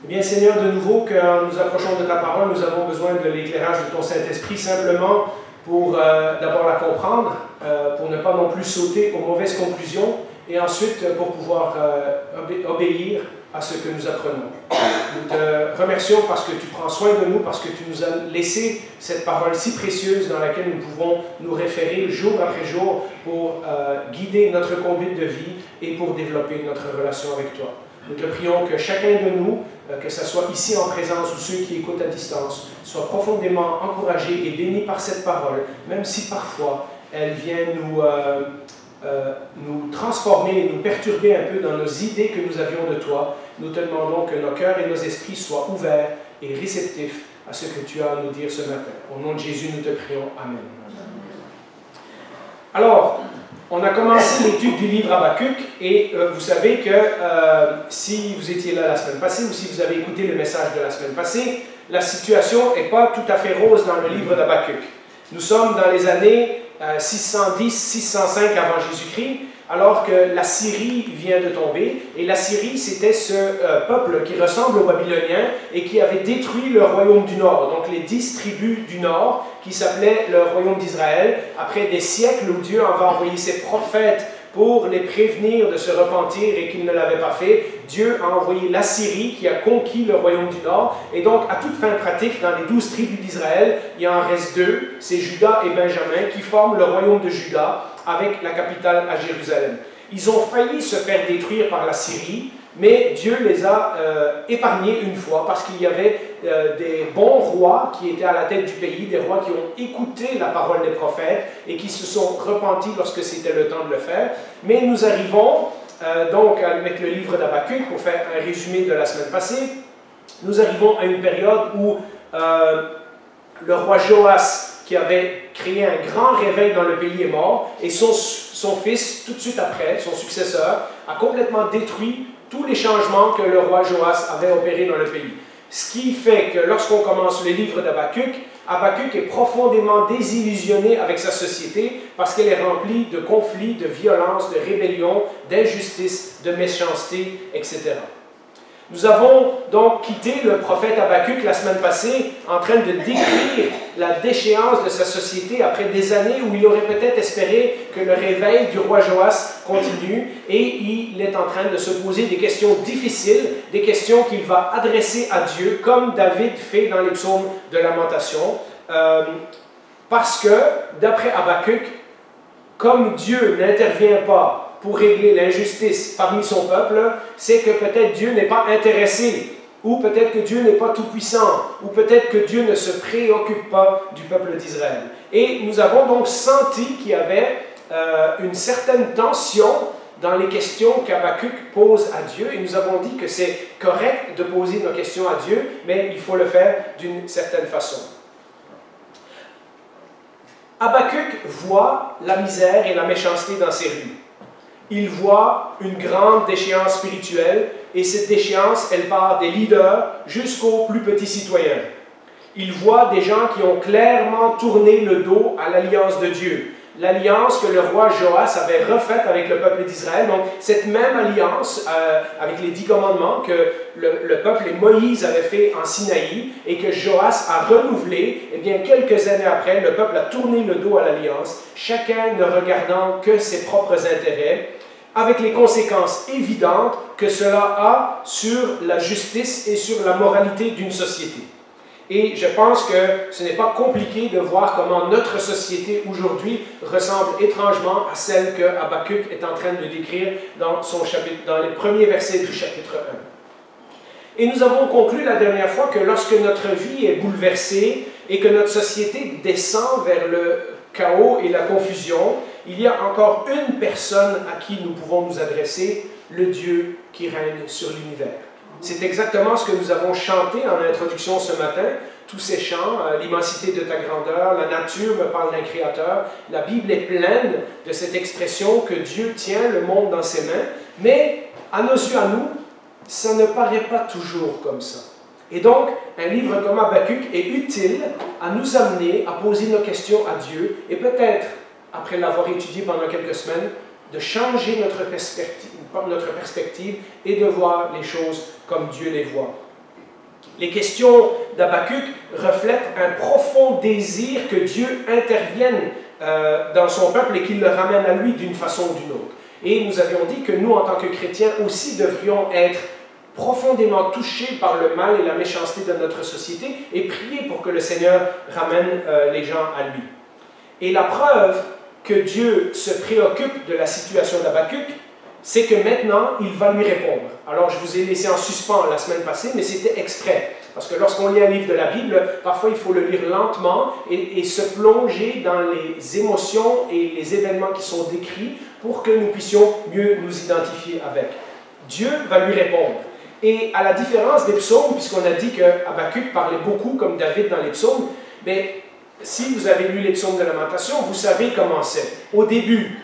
Eh bien, Seigneur, de nouveau, quand nous approchons de ta parole, nous avons besoin de l'éclairage de ton Saint-Esprit simplement pour d'abord la comprendre, pour ne pas non plus sauter aux mauvaises conclusions, et ensuite pour pouvoir obéir à ce que nous apprenons. Nous te remercions parce que tu prends soin de nous, parce que tu nous as laissé cette parole si précieuse dans laquelle nous pouvons nous référer jour après jour pour guider notre conduite de vie et pour développer notre relation avec toi. Nous te prions que chacun de nous, que ce soit ici en présence ou ceux qui écoutent à distance, soit profondément encouragé et béni par cette parole, même si parfois elle vient nous transformer et nous perturber un peu dans nos idées que nous avions de toi. Nous te demandons que nos cœurs et nos esprits soient ouverts et réceptifs à ce que tu as à nous dire ce matin. Au nom de Jésus, nous te prions. Amen. Alors, on a commencé l'étude du livre Habakkuk et vous savez que si vous étiez là la semaine passée ou si vous avez écouté le message de la semaine passée, la situation n'est pas tout à fait rose dans le livre d'Habakkuk. Nous sommes dans les années 610-605 avant Jésus-Christ, alors que la Syrie vient de tomber. Et la Syrie, c'était ce peuple qui ressemble aux Babyloniens et qui avait détruit le royaume du Nord, donc les 10 tribus du Nord, qui s'appelait le royaume d'Israël, après des siècles où Dieu avait envoyé ses prophètes pour les prévenir de se repentir et qu'ils ne l'avaient pas fait. Dieu a envoyé la Syrie qui a conquis le royaume du Nord. Et donc, à toute fin pratique, dans les 12 tribus d'Israël, il en reste 2, c'est Juda et Benjamin, qui forment le royaume de Juda avec la capitale à Jérusalem. Ils ont failli se faire détruire par la Syrie, mais Dieu les a épargnés une fois parce qu'il y avait des bons rois qui étaient à la tête du pays, des rois qui ont écouté la parole des prophètes et qui se sont repentis lorsque c'était le temps de le faire. Mais nous arrivons donc avec le livre d'Habakkuk, pour faire un résumé de la semaine passée, nous arrivons à une période où le roi Joas, qui avait créé un grand réveil dans le pays, est mort, et son fils, tout de suite après, son successeur, a complètement détruit tous les changements que le roi Joas avait opérés dans le pays. Ce qui fait que lorsqu'on commence le livre d'Habakkuk, Habakkuk est profondément désillusionné avec sa société parce qu'elle est remplie de conflits, de violences, de rébellions, d'injustice, de méchanceté, etc. Nous avons donc quitté le prophète Habakkuk la semaine passée en train de décrire la déchéance de sa société après des années où il aurait peut-être espéré que le réveil du roi Joas continue, et il est en train de se poser des questions difficiles, des questions qu'il va adresser à Dieu comme David fait dans les psaumes de lamentation, parce que d'après Habakkuk, comme Dieu n'intervient pas pour régler l'injustice parmi son peuple, c'est que peut-être Dieu n'est pas intéressé, ou peut-être que Dieu n'est pas tout-puissant, ou peut-être que Dieu ne se préoccupe pas du peuple d'Israël. Et nous avons donc senti qu'il y avait une certaine tension dans les questions qu'Habakkuk pose à Dieu, et nous avons dit que c'est correct de poser nos questions à Dieu, mais il faut le faire d'une certaine façon. Habakkuk voit la misère et la méchanceté dans ses rues. Il voit une grande déchéance spirituelle, et cette déchéance, elle part des leaders jusqu'aux plus petits citoyens. Il voit des gens qui ont clairement tourné le dos à l'alliance de Dieu, l'alliance que le roi Joas avait refaite avec le peuple d'Israël. Donc cette même alliance avec les 10 commandements que le peuple et Moïse avaient fait en Sinaï et que Joas a renouvelé, eh bien quelques années après, le peuple a tourné le dos à l'alliance, chacun ne regardant que ses propres intérêts, avec les conséquences évidentes que cela a sur la justice et sur la moralité d'une société. Et je pense que ce n'est pas compliqué de voir comment notre société aujourd'hui ressemble étrangement à celle que Habakkuk est en train de décrire dans les premiers versets du chapitre 1. Et nous avons conclu la dernière fois que lorsque notre vie est bouleversée et que notre société descend vers le chaos et la confusion, il y a encore une personne à qui nous pouvons nous adresser, le Dieu qui règne sur l'univers. C'est exactement ce que nous avons chanté en introduction ce matin, tous ces chants, l'immensité de ta grandeur, la nature me parle d'un créateur. La Bible est pleine de cette expression que Dieu tient le monde dans ses mains, mais à nos yeux, à nous, ça ne paraît pas toujours comme ça. Et donc, un livre comme Habakkuk est utile à nous amener à poser nos questions à Dieu et peut-être, après l'avoir étudié pendant quelques semaines, de changer notre perspective et de voir les choses comme Dieu les voit. Les questions d'Habakkuk reflètent un profond désir que Dieu intervienne dans son peuple et qu'il le ramène à lui d'une façon ou d'une autre. Et nous avions dit que nous, en tant que chrétiens, aussi devrions être profondément touchés par le mal et la méchanceté de notre société et prier pour que le Seigneur ramène les gens à lui. Et la preuve que Dieu se préoccupe de la situation d'Habakkuk, c'est que maintenant, il va lui répondre. Alors, je vous ai laissé en suspens la semaine passée, mais c'était exprès. Parce que lorsqu'on lit un livre de la Bible, parfois il faut le lire lentement et se plonger dans les émotions et les événements qui sont décrits pour que nous puissions mieux nous identifier avec. Dieu va lui répondre. Et à la différence des psaumes, puisqu'on a dit que Habakkuk parlait beaucoup comme David dans les psaumes, mais si vous avez lu les psaumes de lamentation, vous savez comment c'est. Au début,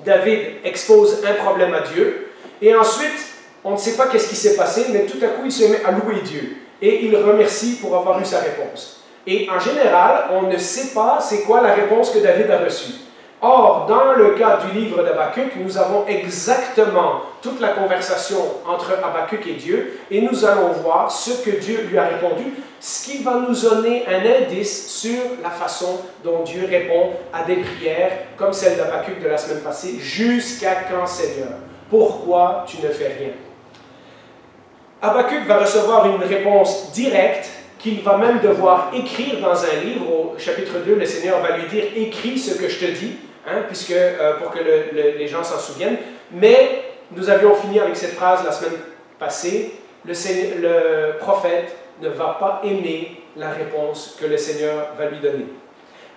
David expose un problème à Dieu, et ensuite, on ne sait pas qu'est-ce qui s'est passé, mais tout à coup, il se met à louer Dieu, et il remercie pour avoir eu sa réponse. Et en général, on ne sait pas c'est quoi la réponse que David a reçue. Or, dans le cas du livre d'Habakkuk, nous avons exactement toute la conversation entre Habakkuk et Dieu, et nous allons voir ce que Dieu lui a répondu, ce qui va nous donner un indice sur la façon dont Dieu répond à des prières, comme celle d'Habakkuk de la semaine passée, « Jusqu'à quand, Seigneur? Pourquoi tu ne fais rien? » Habakkuk va recevoir une réponse directe qu'il va même devoir écrire dans un livre. Au chapitre 2, le Seigneur va lui dire « Écris ce que je te dis », pour que les gens s'en souviennent. Mais nous avions fini avec cette phrase la semaine passée, le prophète ne va pas aimer la réponse que le Seigneur va lui donner.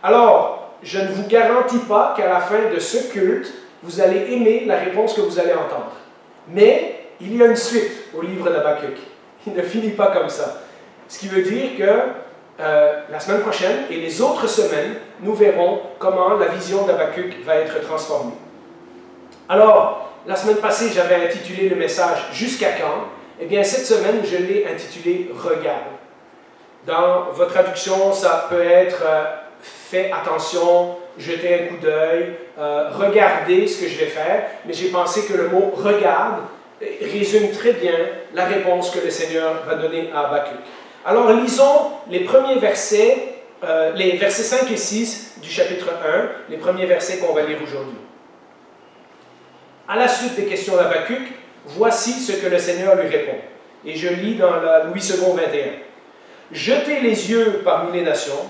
Alors, je ne vous garantis pas qu'à la fin de ce culte, vous allez aimer la réponse que vous allez entendre. Mais il y a une suite au livre d'Habakkuk. Il ne finit pas comme ça. Ce qui veut dire que la semaine prochaine et les autres semaines, nous verrons comment la vision d'Habakkuk va être transformée. Alors, la semaine passée, j'avais intitulé le message « Jusqu'à quand ?» Eh bien, cette semaine, je l'ai intitulé « Regarde ». Dans votre traduction, ça peut être « Fais attention »,« Jetez un coup d'œil »,« Regardez ce que je vais faire », mais j'ai pensé que le mot « regarde » résume très bien la réponse que le Seigneur va donner à Habakkuk. Alors, lisons les premiers versets, les versets 5 et 6 du chapitre 1, les premiers versets qu'on va lire aujourd'hui. À la suite des questions d'Habakkuk, voici ce que le Seigneur lui répond. Et je lis dans la Louis II 21. « Jetez les yeux parmi les nations,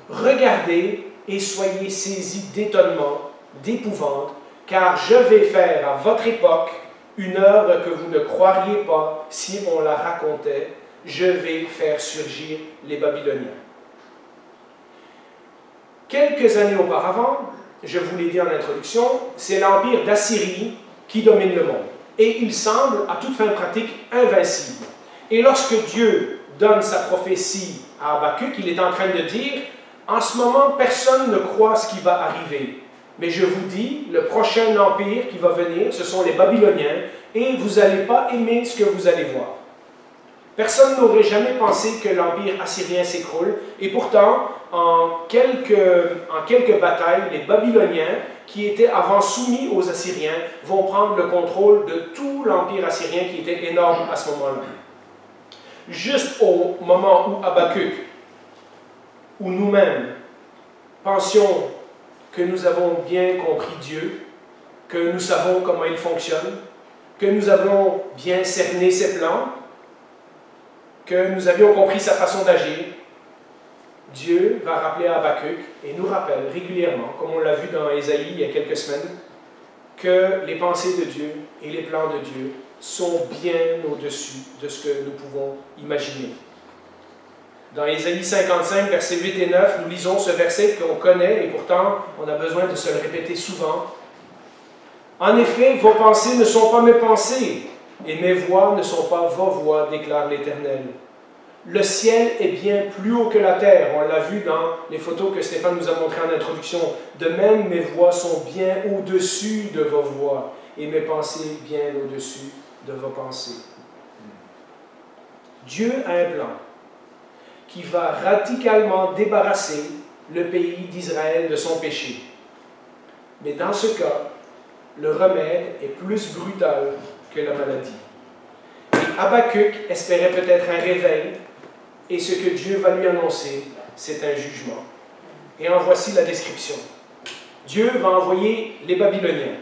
regardez et soyez saisis d'étonnement, d'épouvante, car je vais faire à votre époque une œuvre que vous ne croiriez pas si on la racontait. Je vais faire surgir les Babyloniens. » Quelques années auparavant, je vous l'ai dit en introduction, c'est l'empire d'Assyrie qui domine le monde. Et il semble, à toute fin pratique, invincible. Et lorsque Dieu donne sa prophétie à Habakkuk, il est en train de dire « En ce moment, personne ne croit ce qui va arriver. Mais je vous dis, le prochain empire qui va venir, ce sont les Babyloniens, et vous n'allez pas aimer ce que vous allez voir. » Personne n'aurait jamais pensé que l'empire assyrien s'écroule, et pourtant, en quelques batailles, les Babyloniens, qui étaient avant soumis aux Assyriens, vont prendre le contrôle de tout l'empire assyrien qui était énorme à ce moment-là. Juste au moment où Habakkuk, où nous-mêmes pensions que nous avons bien compris Dieu, que nous savons comment il fonctionne, que nous avons bien cerné ses plans, que nous avions compris sa façon d'agir, Dieu va rappeler à Habakkuk et nous rappelle régulièrement, comme on l'a vu dans Ésaïe il y a quelques semaines, que les pensées de Dieu et les plans de Dieu sont bien au-dessus de ce que nous pouvons imaginer. Dans Ésaïe 55, versets 8 et 9, nous lisons ce verset qu'on connaît et pourtant on a besoin de se le répéter souvent. « En effet, vos pensées ne sont pas mes pensées, et mes voix ne sont pas vos voix, déclare l'Éternel. Le ciel est bien plus haut que la terre. » On l'a vu dans les photos que Stéphane nous a montrées en introduction. « De même, mes voix sont bien au-dessus de vos voix, et mes pensées bien au-dessus de vos pensées. » Dieu a un plan qui va radicalement débarrasser le pays d'Israël de son péché. Mais dans ce cas, le remède est plus brutal que la maladie. Et Habakkuk espérait peut-être un réveil et ce que Dieu va lui annoncer, c'est un jugement. Et en voici la description. Dieu va envoyer les Babyloniens.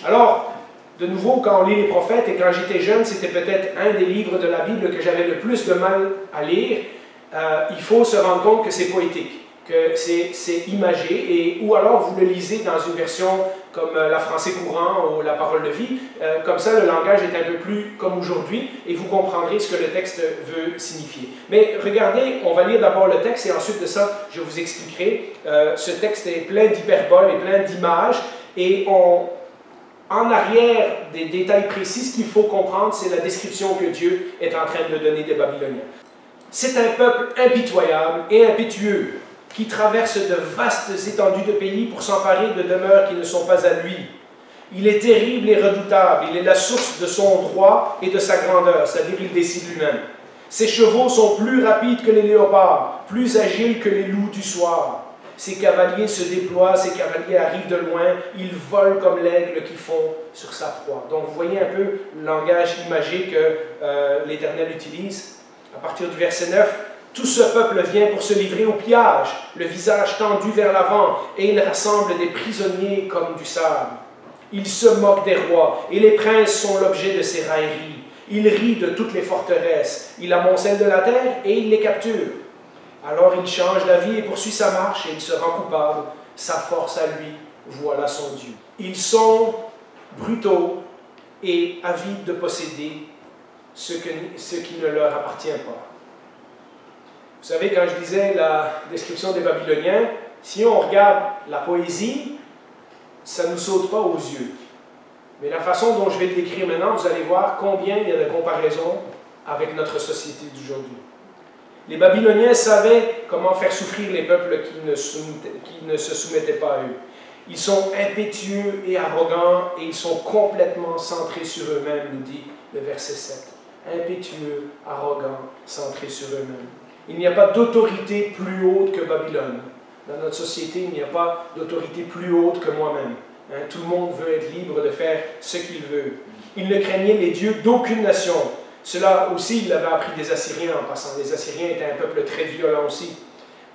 Alors, de nouveau, quand on lit les prophètes, et quand j'étais jeune, c'était peut-être un des livres de la Bible que j'avais le plus de mal à lire, il faut se rendre compte que c'est poétique, que c'est imagé, ou alors vous le lisez dans une version comme la Français courant ou la Parole de vie, comme ça le langage est un peu plus comme aujourd'hui, et vous comprendrez ce que le texte veut signifier. Mais regardez, on va lire d'abord le texte, et ensuite de ça, je vous expliquerai. Ce texte est plein d'hyperboles et plein d'images, et en arrière des détails précis, ce qu'il faut comprendre, c'est la description que Dieu est en train de donner des Babyloniens. C'est un peuple impitoyable et impétueux qui traverse de vastes étendues de pays pour s'emparer de demeures qui ne sont pas à lui. Il est terrible et redoutable, il est la source de son droit et de sa grandeur, c'est-à-dire il décide lui-même. Ses chevaux sont plus rapides que les léopards, plus agiles que les loups du soir. Ses cavaliers se déploient, ses cavaliers arrivent de loin, ils volent comme l'aigle qui fond sur sa proie. Donc vous voyez un peu le langage imagé que l'Éternel utilise. À partir du verset 9, « Tout ce peuple vient pour se livrer au pillage, le visage tendu vers l'avant, et il rassemble des prisonniers comme du sable. Il se moque des rois, et les princes sont l'objet de ses railleries. Il rit de toutes les forteresses, il amoncelle de la terre, et il les capture. Alors il change d'avis et poursuit sa marche, et il se rend coupable. Sa force à lui, voilà son Dieu. Ils sont brutaux et avides de posséder ce qui ne leur appartient pas. » Vous savez, quand je disais la description des Babyloniens, si on regarde la poésie, ça ne nous saute pas aux yeux. Mais la façon dont je vais le décrire maintenant, vous allez voir combien il y a de comparaisons avec notre société d'aujourd'hui. Les Babyloniens savaient comment faire souffrir les peuples qui ne se soumettaient pas à eux. Ils sont impétueux et arrogants et ils sont complètement centrés sur eux-mêmes, nous dit le verset 7. Impétueux, arrogants, centrés sur eux-mêmes. Il n'y a pas d'autorité plus haute que Babylone. Dans notre société, il n'y a pas d'autorité plus haute que moi-même. Tout le monde veut être libre de faire ce qu'il veut. Ils ne craignaient les dieux d'aucune nation. Cela aussi, il l'avait appris des Assyriens en passant. Les Assyriens étaient un peuple très violent aussi.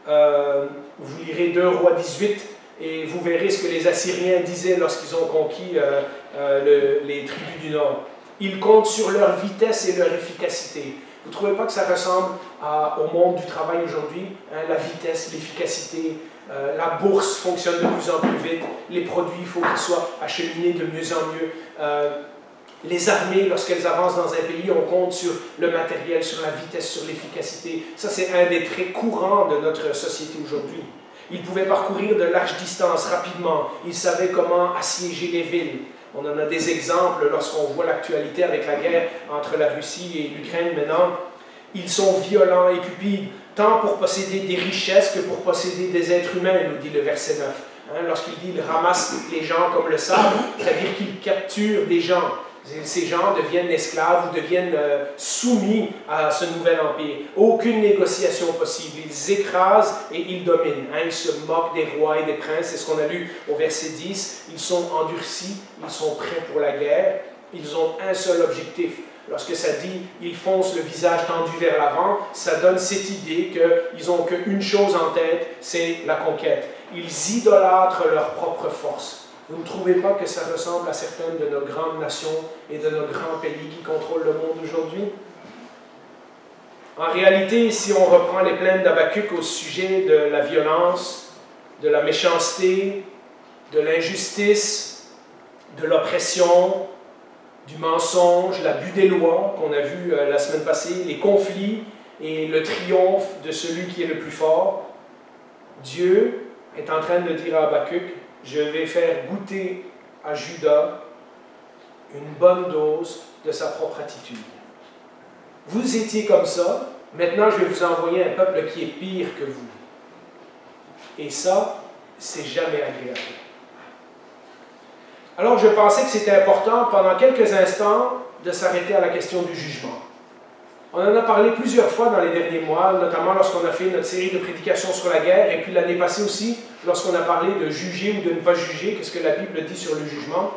Vous lirez 2 Rois 18 et vous verrez ce que les Assyriens disaient lorsqu'ils ont conquis les tribus du Nord. Ils comptent sur leur vitesse et leur efficacité. Vous ne trouvez pas que ça ressemble au monde du travail aujourd'hui? La vitesse, l'efficacité, la bourse fonctionne de plus en plus vite, les produits, il faut qu'ils soient acheminés de mieux en mieux. Les armées, lorsqu'elles avancent dans un pays, on compte sur le matériel, sur la vitesse, sur l'efficacité. Ça, c'est un des traits courants de notre société aujourd'hui. Ils pouvaient parcourir de larges distances rapidement. Ils savaient comment assiéger les villes. On en a des exemples lorsqu'on voit l'actualité avec la guerre entre la Russie et l'Ukraine maintenant. Ils sont violents et cupides, tant pour posséder des richesses que pour posséder des êtres humains, nous dit le verset 9. Lorsqu'il dit qu'ils ramassent les gens comme le sable, c'est-à-dire qu'ils capturent des gens. Ces gens deviennent esclaves ou deviennent soumis à ce nouvel empire. Aucune négociation possible. Ils écrasent et ils dominent. Ils se moquent des rois et des princes. C'est ce qu'on a lu au verset 10. Ils sont endurcis, ils sont prêts pour la guerre. Ils ont un seul objectif. Lorsque ça dit « ils foncent le visage tendu vers l'avant », ça donne cette idée qu'ils n'ont qu'une chose en tête, c'est la conquête. Ils idolâtrent leur propre force. Vous ne trouvez pas que ça ressemble à certaines de nos grandes nations et de nos grands pays qui contrôlent le monde aujourd'hui? En réalité, si on reprend les plaintes d'Habakkuk au sujet de la violence, de la méchanceté, de l'injustice, de l'oppression, du mensonge, l'abus des lois qu'on a vu la semaine passée, les conflits et le triomphe de celui qui est le plus fort, Dieu est en train de dire à Habakkuk, je vais faire goûter à Juda une bonne dose de sa propre attitude. Vous étiez comme ça, maintenant je vais vous envoyer un peuple qui est pire que vous. Et ça, c'est jamais agréable. Alors je pensais que c'était important pendant quelques instants de s'arrêter à la question du jugement. On en a parlé plusieurs fois dans les derniers mois, notamment lorsqu'on a fait notre série de prédications sur la guerre, et puis l'année passée aussi, lorsqu'on a parlé de juger ou de ne pas juger, qu'est-ce que la Bible dit sur le jugement.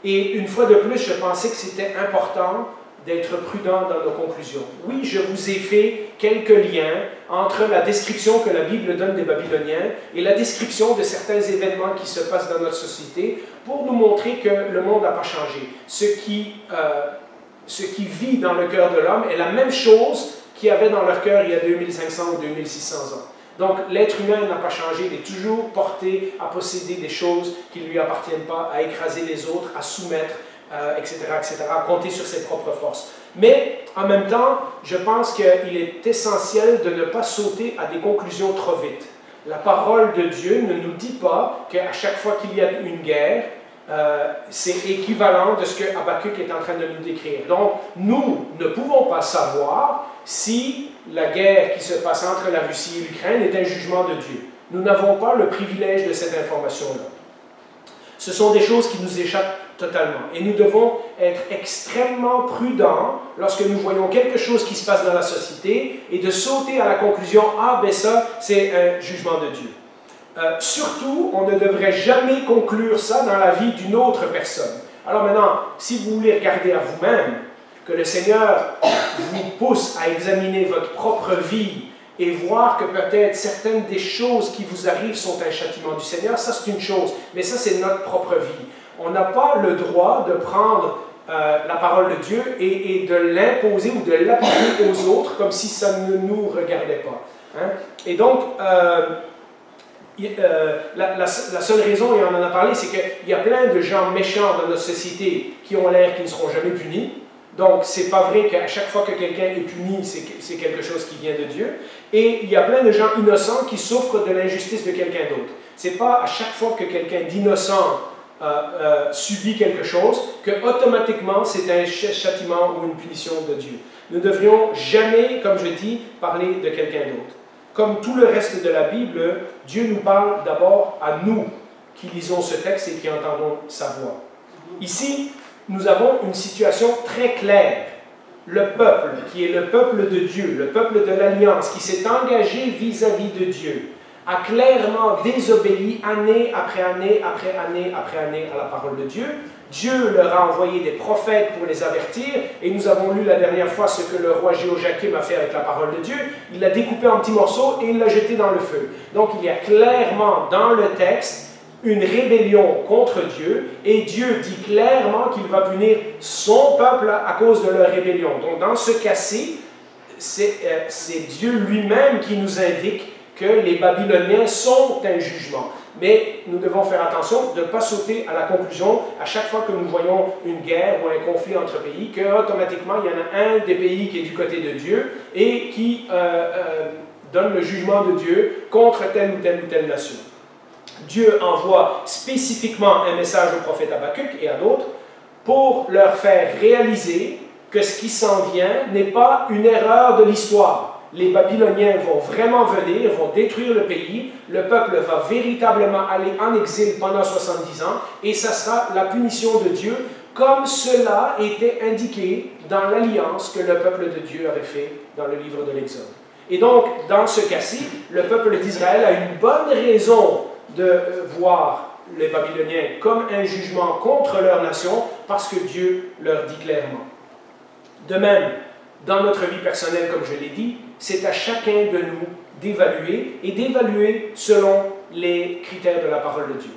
Et une fois de plus, je pensais que c'était important d'être prudents dans nos conclusions. Oui, je vous ai fait quelques liens entre la description que la Bible donne des Babyloniens et la description de certains événements qui se passent dans notre société pour nous montrer que le monde n'a pas changé. Ce qui vit dans le cœur de l'homme est la même chose qu'il y avait dans leur cœur il y a 2500 ou 2600 ans. Donc, l'être humain n'a pas changé, il est toujours porté à posséder des choses qui ne lui appartiennent pas, à écraser les autres, à soumettre, etc., à compter sur ses propres forces. Mais, en même temps, je pense qu'il est essentiel de ne pas sauter à des conclusions trop vite. La parole de Dieu ne nous dit pas qu'à chaque fois qu'il y a une guerre, c'est équivalent de ce que Habakkuk est en train de nous décrire. Donc, nous ne pouvons pas savoir si la guerre qui se passe entre la Russie et l'Ukraine est un jugement de Dieu. Nous n'avons pas le privilège de cette information-là. Ce sont des choses qui nous échappent totalement. Et nous devons être extrêmement prudents lorsque nous voyons quelque chose qui se passe dans la société et de sauter à la conclusion « Ah, ben ça, c'est un jugement de Dieu ». Surtout, on ne devrait jamais conclure ça dans la vie d'une autre personne. Alors maintenant, si vous voulez regarder à vous-même, que le Seigneur vous pousse à examiner votre propre vie et voir que peut-être certaines des choses qui vous arrivent sont un châtiment du Seigneur, ça c'est une chose, mais ça c'est notre propre vie. On n'a pas le droit de prendre la parole de Dieu et de l'imposer ou de l'appliquer aux autres comme si ça ne nous regardait pas. Hein? Et donc, la seule raison, et on en a parlé, c'est qu'il y a plein de gens méchants dans notre société qui ont l'air qui ne seront jamais punis. Donc, c'est pas vrai qu'à chaque fois que quelqu'un est puni, c'est quelque chose qui vient de Dieu. Et il y a plein de gens innocents qui souffrent de l'injustice de quelqu'un d'autre. C'est pas à chaque fois que quelqu'un d'innocent subit quelque chose que automatiquement c'est un châtiment ou une punition de Dieu. Nous ne devrions jamais, comme je dis, parler de quelqu'un d'autre. Comme tout le reste de la Bible, Dieu nous parle d'abord à nous qui lisons ce texte et qui entendons sa voix. Ici, nous avons une situation très claire. Le peuple, qui est le peuple de Dieu, le peuple de l'Alliance, qui s'est engagé vis-à-vis de Dieu, a clairement désobéi année après année, après année, après année à la parole de Dieu. Dieu leur a envoyé des prophètes pour les avertir, et nous avons lu la dernière fois ce que le roi Jéhoiakim a fait avec la parole de Dieu. Il l'a découpé en petits morceaux et il l'a jeté dans le feu. Donc il y a clairement dans le texte une rébellion contre Dieu, et Dieu dit clairement qu'il va punir son peuple à cause de leur rébellion. Donc dans ce cas-ci, c'est Dieu lui-même qui nous indique que les Babyloniens sont un jugement. Mais nous devons faire attention de ne pas sauter à la conclusion à chaque fois que nous voyons une guerre ou un conflit entre pays, qu'automatiquement il y en a un des pays qui est du côté de Dieu et qui donne le jugement de Dieu contre telle ou telle nation. Dieu envoie spécifiquement un message au prophète Habakkuk et à d'autres pour leur faire réaliser que ce qui s'en vient n'est pas une erreur de l'histoire. Les Babyloniens vont vraiment venir, vont détruire le pays, le peuple va véritablement aller en exil pendant 70 ans, et ça sera la punition de Dieu, comme cela était indiqué dans l'alliance que le peuple de Dieu avait fait dans le livre de l'Exode. Et donc, dans ce cas-ci, le peuple d'Israël a une bonne raison de voir les Babyloniens comme un jugement contre leur nation, parce que Dieu leur dit clairement. De même, dans notre vie personnelle, comme je l'ai dit, c'est à chacun de nous d'évaluer, et d'évaluer selon les critères de la parole de Dieu.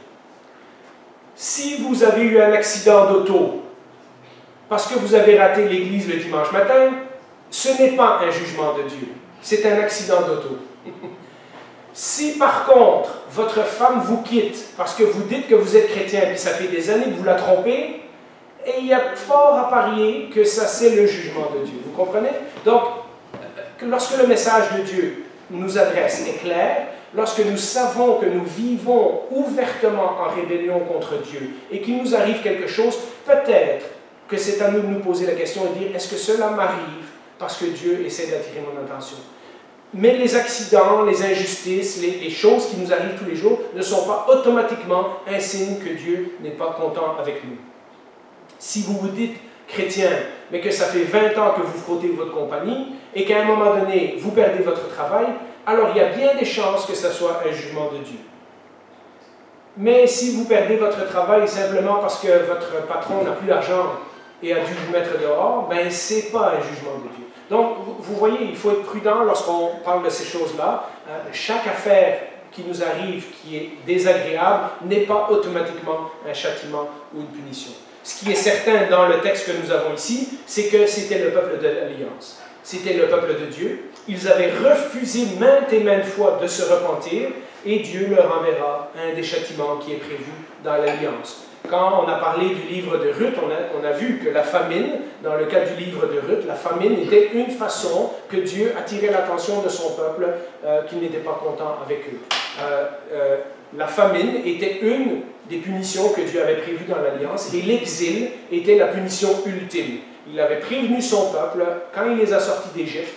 Si vous avez eu un accident d'auto, parce que vous avez raté l'église le dimanche matin, ce n'est pas un jugement de Dieu, c'est un accident d'auto. Si par contre, votre femme vous quitte parce que vous dites que vous êtes chrétien et ça fait des années que vous la trompez, et il y a fort à parier que ça c'est le jugement de Dieu. Vous comprenez? Donc, lorsque le message de Dieu nous adresse est clair, lorsque nous savons que nous vivons ouvertement en rébellion contre Dieu et qu'il nous arrive quelque chose, peut-être que c'est à nous de nous poser la question et dire, est-ce que cela m'arrive parce que Dieu essaie d'attirer mon attention? Mais les accidents, les injustices, les choses qui nous arrivent tous les jours ne sont pas automatiquement un signe que Dieu n'est pas content avec nous. Si vous vous dites chrétien, mais que ça fait 20 ans que vous frottez votre compagnie et qu'à un moment donné, vous perdez votre travail, alors il y a bien des chances que ce soit un jugement de Dieu. Mais si vous perdez votre travail simplement parce que votre patron n'a plus d'argent et a dû vous mettre dehors, ben ce n'est pas un jugement de Dieu. Donc, vous voyez, il faut être prudent lorsqu'on parle de ces choses-là. Chaque affaire qui nous arrive, qui est désagréable, n'est pas automatiquement un châtiment ou une punition. Ce qui est certain dans le texte que nous avons ici, c'est que c'était le peuple de l'Alliance. C'était le peuple de Dieu. Ils avaient refusé maintes et maintes fois de se repentir, et Dieu leur enverra un des châtiments qui est prévu dans l'Alliance. Quand on a parlé du livre de Ruth, on a vu que la famine, dans le cas du livre de Ruth, la famine était une façon que Dieu attirait l'attention de son peuple qui n'était pas content avec eux. La famine était une des punitions que Dieu avait prévues dans l'Alliance, et l'exil était la punition ultime. Il avait prévenu son peuple, quand il les a sortis d'Égypte,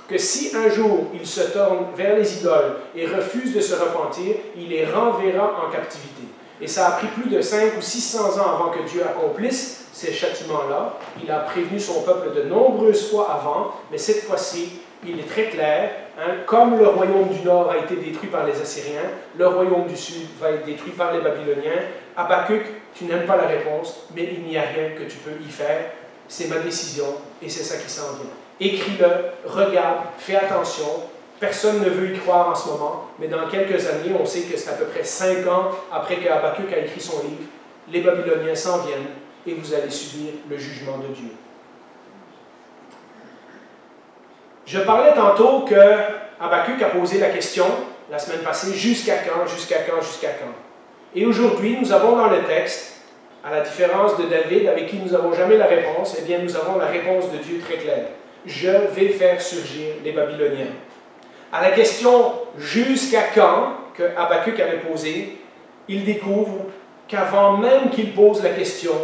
que si un jour ils se tournent vers les idoles et refusent de se repentir, il les renverra en captivité. Et ça a pris plus de 500 ou 600 ans avant que Dieu accomplisse ces châtiments-là. Il a prévenu son peuple de nombreuses fois avant, mais cette fois-ci, il est très clair. Comme le royaume du Nord a été détruit par les Assyriens, le royaume du Sud va être détruit par les Babyloniens. Habakkuk, tu n'aimes pas la réponse, mais il n'y a rien que tu peux y faire. C'est ma décision et c'est ça qui s'en vient. Écris-le, regarde, fais attention. Personne ne veut y croire en ce moment, mais dans quelques années, on sait que c'est à peu près 5 ans après que Habakkuk a écrit son livre, les Babyloniens s'en viennent et vous allez subir le jugement de Dieu. Je parlais tantôt que Habakkuk a posé la question, la semaine passée, jusqu'à quand, jusqu'à quand, jusqu'à quand? Et aujourd'hui, nous avons dans le texte, à la différence de David, avec qui nous n'avons jamais la réponse, eh bien, nous avons la réponse de Dieu très claire. Je vais faire surgir les Babyloniens. À la question « jusqu'à quand » que Habakkuk avait posée, il découvre qu'avant même qu'il pose la question,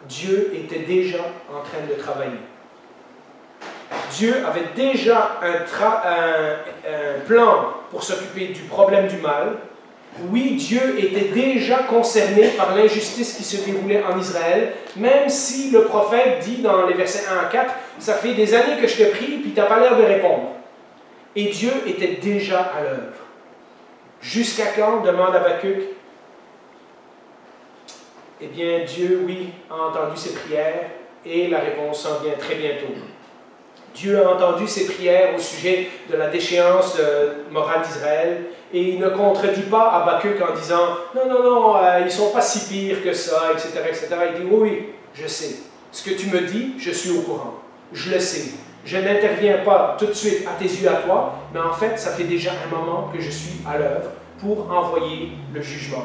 Dieu était déjà en train de travailler. Dieu avait déjà un plan pour s'occuper du problème du mal. Oui, Dieu était déjà concerné par l'injustice qui se déroulait en Israël, même si le prophète dit dans les versets 1 à 4, « Ça fait des années que je te prie, puis tu n'as pas l'air de répondre. » Et Dieu était déjà à l'œuvre. Jusqu'à quand, demande Habakkuk? Eh bien, Dieu, oui, a entendu ses prières et la réponse s'en vient très bientôt. Dieu a entendu ses prières au sujet de la déchéance morale d'Israël et il ne contredit pas Habakkuk en disant « Non, non, non, ils ne sont pas si pires que ça, etc. etc. » Il dit « Oui, oui, je sais. Ce que tu me dis, je suis au courant. Je le sais. Je n'interviens pas tout de suite à tes yeux à toi, mais en fait, ça fait déjà un moment que je suis à l'œuvre pour envoyer le jugement.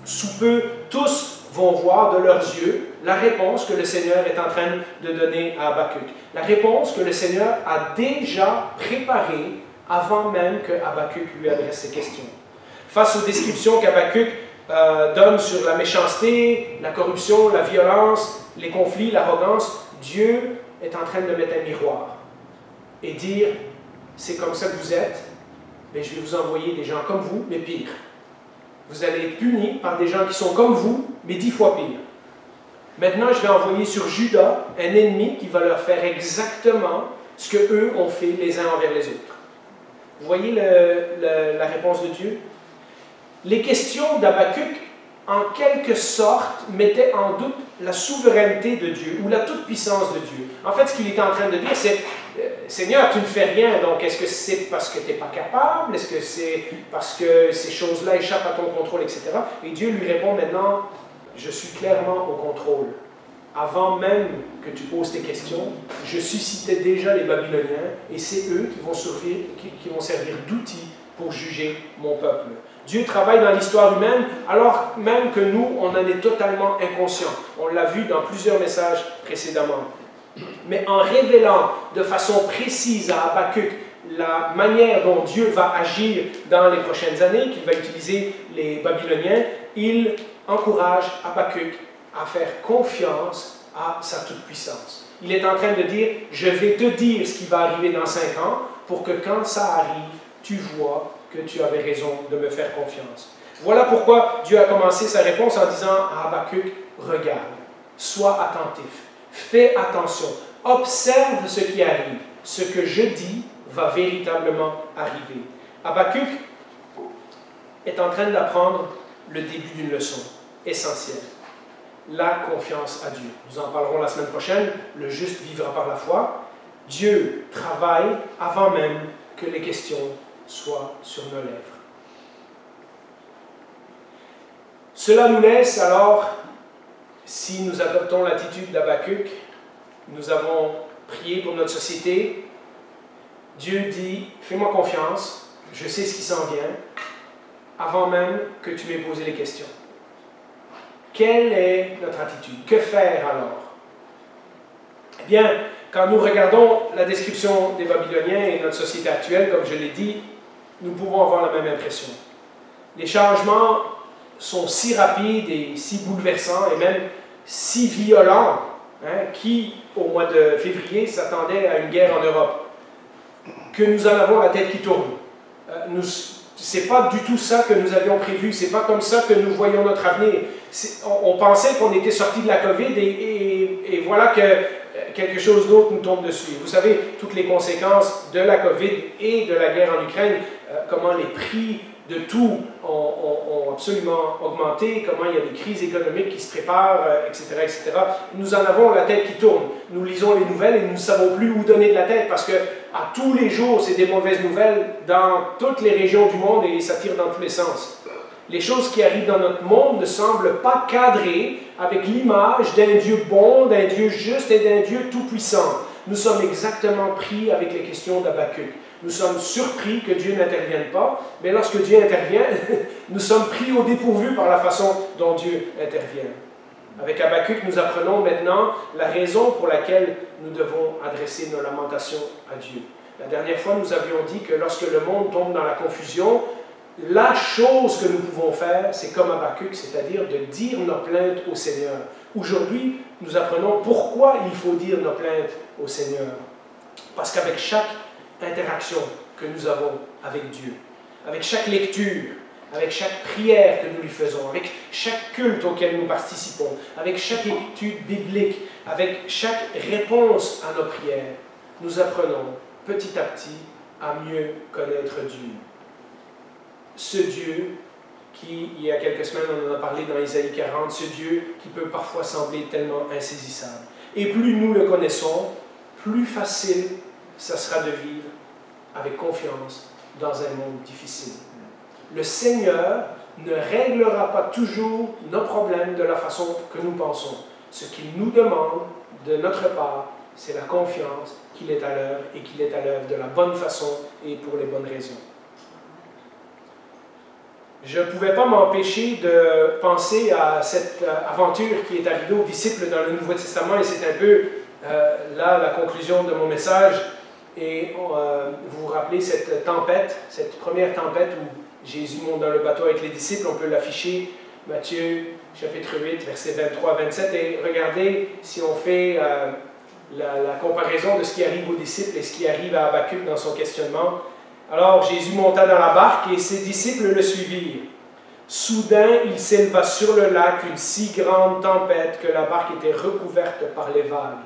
Sous peu, tous vont voir de leurs yeux la réponse que le Seigneur est en train de donner à Habakkuk. La réponse que le Seigneur a déjà préparée avant même que Habakkuk lui adresse ses questions. Face aux descriptions qu'Habakkuk donne sur la méchanceté, la corruption, la violence, les conflits, l'arrogance, Dieu est en train de mettre un miroir et dire, c'est comme ça que vous êtes, mais je vais vous envoyer des gens comme vous, mais pire. Vous allez être punis par des gens qui sont comme vous, mais 10 fois pire. Maintenant, je vais envoyer sur Juda un ennemi qui va leur faire exactement ce qu'eux ont fait les uns envers les autres. Vous voyez la réponse de Dieu? Les questions d'Habakkuk, en quelque sorte, mettaient en doute la souveraineté de Dieu ou la toute-puissance de Dieu. En fait, ce qu'il était en train de dire, c'est « Seigneur, tu ne fais rien, donc est-ce que c'est parce que tu n'es pas capable? Est-ce que c'est parce que ces choses-là échappent à ton contrôle, etc. » Et Dieu lui répond maintenant « Je suis clairement au contrôle. Avant même que tu poses tes questions, je suscitais déjà les Babyloniens et c'est eux qui vont servir d'outils pour juger mon peuple. » Dieu travaille dans l'histoire humaine alors même que nous, on en est totalement inconscients. On l'a vu dans plusieurs messages précédemment. Mais en révélant de façon précise à Habakkuk la manière dont Dieu va agir dans les prochaines années, qu'il va utiliser les Babyloniens, il encourage Habakkuk à faire confiance à sa toute-puissance. Il est en train de dire, je vais te dire ce qui va arriver dans 5 ans pour que quand ça arrive, tu vois que tu avais raison de me faire confiance. Voilà pourquoi Dieu a commencé sa réponse en disant à Habakkuk, regarde, sois attentif, fais attention, observe ce qui arrive, ce que je dis va véritablement arriver. Habakkuk est en train d'apprendre le début d'une leçon essentielle. la confiance à Dieu. Nous en parlerons la semaine prochaine. Le juste vivra par la foi. Dieu travaille avant même que les questions soient sur nos lèvres. Cela nous laisse alors, si nous adoptons l'attitude d'Habakkuk, nous avons prié pour notre société. Dieu dit, fais-moi confiance, je sais ce qui s'en vient, avant même que tu m'aies posé les questions. Quelle est notre attitude? Que faire alors? Eh bien, quand nous regardons la description des Babyloniens et notre société actuelle, comme je l'ai dit, nous pouvons avoir la même impression. Les changements sont si rapides et si bouleversants et même si violents, qui, au mois de février, s'attendait à une guerre en Europe, que nous en avons la tête qui tourne. Ce n'est pas du tout ça que nous avions prévu, ce n'est pas comme ça que nous voyons notre avenir. On pensait qu'on était sorti de la COVID et voilà que quelque chose d'autre nous tombe dessus. Vous savez, toutes les conséquences de la COVID et de la guerre en Ukraine, comment les prix de tout ont absolument augmenté, comment il y a des crises économiques qui se préparent, etc., etc. Nous en avons la tête qui tourne. Nous lisons les nouvelles et nous ne savons plus où donner de la tête parce que à tous les jours, c'est des mauvaises nouvelles dans toutes les régions du monde et ça tire dans tous les sens. Les choses qui arrivent dans notre monde ne semblent pas cadrer avec l'image d'un Dieu bon, d'un Dieu juste et d'un Dieu tout-puissant. Nous sommes exactement pris avec les questions d'Habakkuk. Nous sommes surpris que Dieu n'intervienne pas, mais lorsque Dieu intervient, nous sommes pris au dépourvu par la façon dont Dieu intervient. Avec Habakkuk, nous apprenons maintenant la raison pour laquelle nous devons adresser nos lamentations à Dieu. La dernière fois, nous avions dit que lorsque le monde tombe dans la confusion, la chose que nous pouvons faire, c'est comme Habakkuk, c'est-à-dire de dire nos plaintes au Seigneur. Aujourd'hui, nous apprenons pourquoi il faut dire nos plaintes au Seigneur. Parce qu'avec chaque interaction que nous avons avec Dieu, avec chaque lecture, avec chaque prière que nous lui faisons, avec chaque culte auquel nous participons, avec chaque étude biblique, avec chaque réponse à nos prières, nous apprenons petit à petit à mieux connaître Dieu. Ce Dieu qui, il y a quelques semaines, on en a parlé dans Isaïe 40, ce Dieu qui peut parfois sembler tellement insaisissable. Et plus nous le connaissons, plus facile ça sera de vivre avec confiance dans un monde difficile. Le Seigneur ne réglera pas toujours nos problèmes de la façon que nous pensons. Ce qu'il nous demande de notre part, c'est la confiance qu'il est à l'œuvre et qu'il est à l'œuvre de la bonne façon et pour les bonnes raisons. Je ne pouvais pas m'empêcher de penser à cette aventure qui est arrivée aux disciples dans le Nouveau Testament et c'est un peu là la conclusion de mon message. Et vous vous rappelez cette tempête, cette première tempête où Jésus monte dans le bateau avec les disciples, on peut l'afficher, Matthieu chapitre 8, versets 23 à 27, et regardez si on fait la comparaison de ce qui arrive aux disciples et ce qui arrive à Habakkuk dans son questionnement. Alors Jésus monta dans la barque et ses disciples le suivirent. Soudain, il s'éleva sur le lac une si grande tempête que la barque était recouverte par les vagues.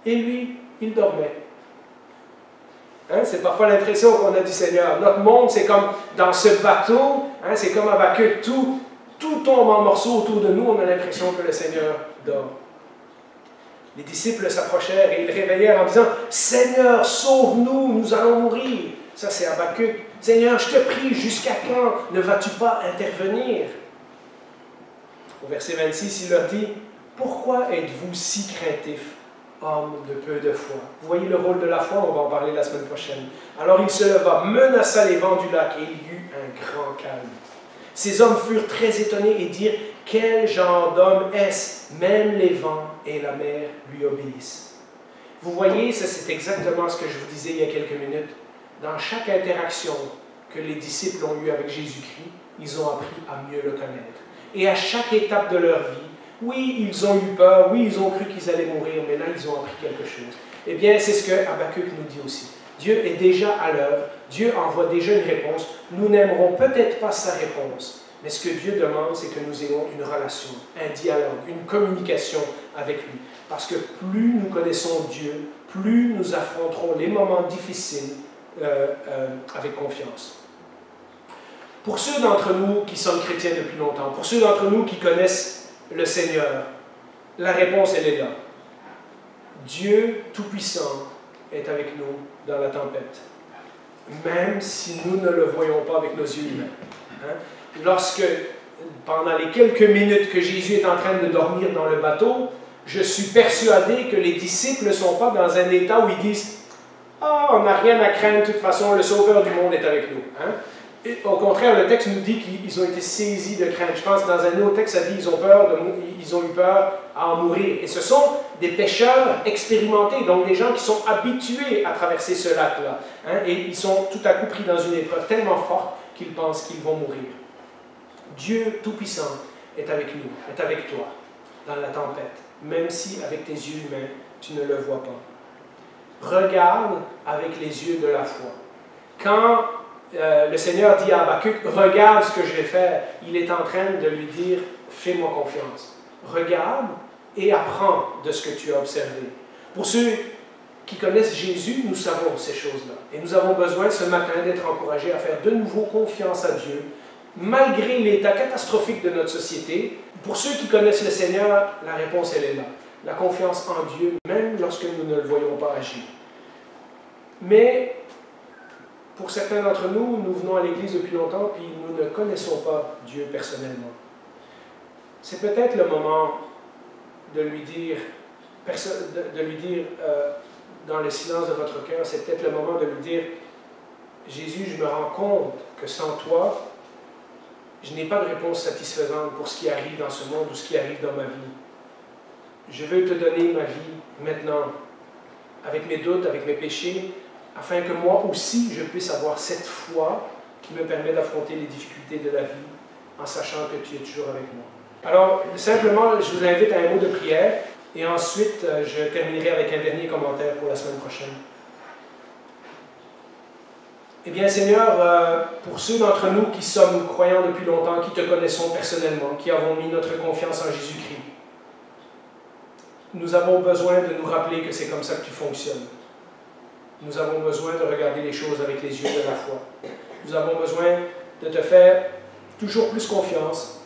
Et lui, il dormait. C'est parfois l'impression qu'on a du Seigneur. Notre monde, c'est comme dans ce bateau, c'est comme Habakkuk, tout tombe en morceaux autour de nous, on a l'impression que le Seigneur dort. Les disciples s'approchèrent et ils réveillèrent en disant « Seigneur, sauve-nous, nous allons mourir !» Ça, c'est Habakkuk. « Seigneur, je te prie, jusqu'à quand ne vas-tu pas intervenir ?» Au verset 26, il leur dit « Pourquoi êtes-vous si craintifs, homme de peu de foi ?» Vous voyez le rôle de la foi, on va en parler la semaine prochaine. Alors il se leva, menaça les vents du lac et il y eut un grand calme. Ces hommes furent très étonnés et dirent « Quel genre d'homme est-ce? Même les vents et la mer lui obéissent. » Vous voyez, ça c'est exactement ce que je vous disais il y a quelques minutes. Dans chaque interaction que les disciples ont eue avec Jésus-Christ, ils ont appris à mieux le connaître. Et à chaque étape de leur vie, oui, ils ont eu peur, oui, ils ont cru qu'ils allaient mourir, mais là, ils ont appris quelque chose. Eh bien, c'est ce que Habakkuk nous dit aussi. Dieu est déjà à l'œuvre, Dieu envoie déjà une réponse. Nous n'aimerons peut-être pas sa réponse, mais ce que Dieu demande, c'est que nous ayons une relation, un dialogue, une communication avec lui. Parce que plus nous connaissons Dieu, plus nous affronterons les moments difficiles avec confiance. Pour ceux d'entre nous qui sommes chrétiens depuis longtemps, pour ceux d'entre nous qui connaissent le Seigneur, la réponse, elle est là. Dieu Tout-Puissant est avec nous dans la tempête, même si nous ne le voyons pas avec nos yeux humains. Hein? Lorsque, pendant les quelques minutes que Jésus est en train de dormir dans le bateau, je suis persuadé que les disciples ne sont pas dans un état où ils disent « Ah, on n'a rien à craindre, de toute façon, le Sauveur du monde est avec nous. Hein? » Au contraire, le texte nous dit qu'ils ont été saisis de crainte. Je pense que dans un autre texte, ça dit qu'ils ont eu peur à en mourir. Et ce sont des pêcheurs expérimentés, donc des gens qui sont habitués à traverser ce lac-là. Hein, et ils sont tout à coup pris dans une épreuve tellement forte qu'ils pensent qu'ils vont mourir. Dieu Tout-Puissant est avec nous, est avec toi dans la tempête, même si avec tes yeux humains, tu ne le vois pas. Regarde avec les yeux de la foi. Quand le Seigneur dit à Habakkuk, regarde ce que je vais faire, il est en train de lui dire, fais-moi confiance. Regarde et apprends de ce que tu as observé. Pour ceux qui connaissent Jésus, nous savons ces choses-là. Et nous avons besoin ce matin d'être encouragés à faire de nouveau confiance à Dieu, malgré l'état catastrophique de notre société. Pour ceux qui connaissent le Seigneur, la réponse, elle est là. La confiance en Dieu, même lorsque nous ne le voyons pas agir. Mais pour certains d'entre nous, nous venons à l'Église depuis longtemps, puis nous ne connaissons pas Dieu personnellement. C'est peut-être le moment de lui dire, dans le silence de votre cœur, c'est peut-être le moment de lui dire, Jésus, je me rends compte que sans toi, je n'ai pas de réponse satisfaisante pour ce qui arrive dans ce monde ou ce qui arrive dans ma vie. Je veux te donner ma vie maintenant, avec mes doutes, avec mes péchés, afin que moi aussi je puisse avoir cette foi qui me permet d'affronter les difficultés de la vie en sachant que tu es toujours avec moi. Alors, simplement, je vous invite à un mot de prière et ensuite, je terminerai avec un dernier commentaire pour la semaine prochaine. Eh bien, Seigneur, pour ceux d'entre nous qui sommes croyants depuis longtemps, qui te connaissons personnellement, qui avons mis notre confiance en Jésus-Christ, nous avons besoin de nous rappeler que c'est comme ça que tu fonctionnes. Nous avons besoin de regarder les choses avec les yeux de la foi. Nous avons besoin de te faire toujours plus confiance,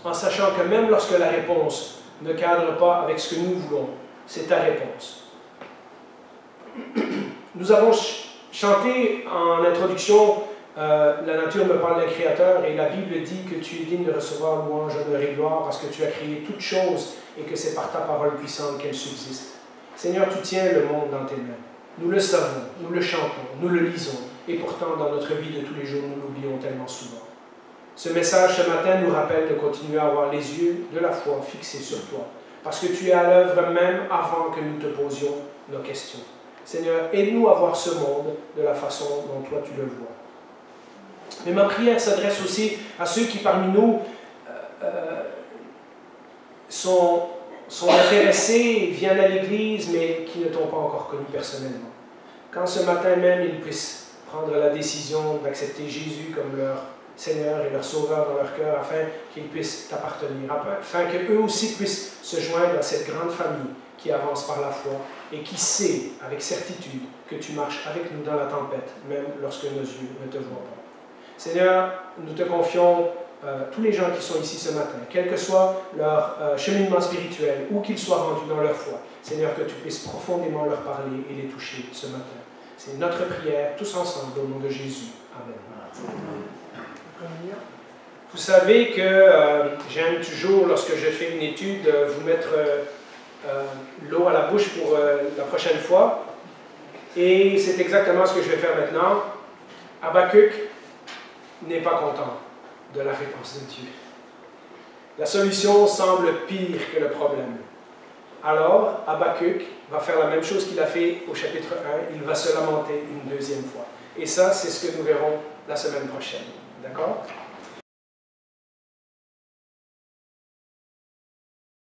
en sachant que même lorsque la réponse ne cadre pas avec ce que nous voulons, c'est ta réponse. Nous avons chanté en introduction la nature me parle d'un créateur et la Bible dit que tu es digne de recevoir louange, honneur et gloire parce que tu as créé toutes choses et que c'est par ta parole puissante qu'elles subsistent. Seigneur, tu tiens le monde dans tes mains. Nous le savons, nous le chantons, nous le lisons et pourtant dans notre vie de tous les jours nous l'oublions tellement souvent. Ce message ce matin nous rappelle de continuer à avoir les yeux de la foi fixés sur toi parce que tu es à l'œuvre même avant que nous te posions nos questions. Seigneur, aide-nous à voir ce monde de la façon dont toi tu le vois. Mais ma prière s'adresse aussi à ceux qui parmi nous sont intéressés, viennent à l'Église, mais qui ne t'ont pas encore connu personnellement. Quand ce matin même, ils puissent prendre la décision d'accepter Jésus comme leur Seigneur et leur Sauveur dans leur cœur, afin qu'ils puissent t'appartenir, afin qu'eux aussi puissent se joindre à cette grande famille qui avance par la foi et qui sait avec certitude que tu marches avec nous dans la tempête, même lorsque nos yeux ne te voient pas. Seigneur, nous te confions tous les gens qui sont ici ce matin, quel que soit leur cheminement spirituel, où qu'ils soient rendus dans leur foi. Seigneur, que tu puisses profondément leur parler et les toucher ce matin. C'est notre prière, tous ensemble, au nom de Jésus. Amen. Vous savez que j'aime toujours, lorsque je fais une étude, vous mettre l'eau à la bouche pour la prochaine fois. Et c'est exactement ce que je vais faire maintenant. Habakkuk n'est pas content de la réponse de Dieu. La solution semble pire que le problème. Alors, Habakkuk va faire la même chose qu'il a fait au chapitre 1. Il va se lamenter une deuxième fois. Et ça, c'est ce que nous verrons la semaine prochaine. D'accord?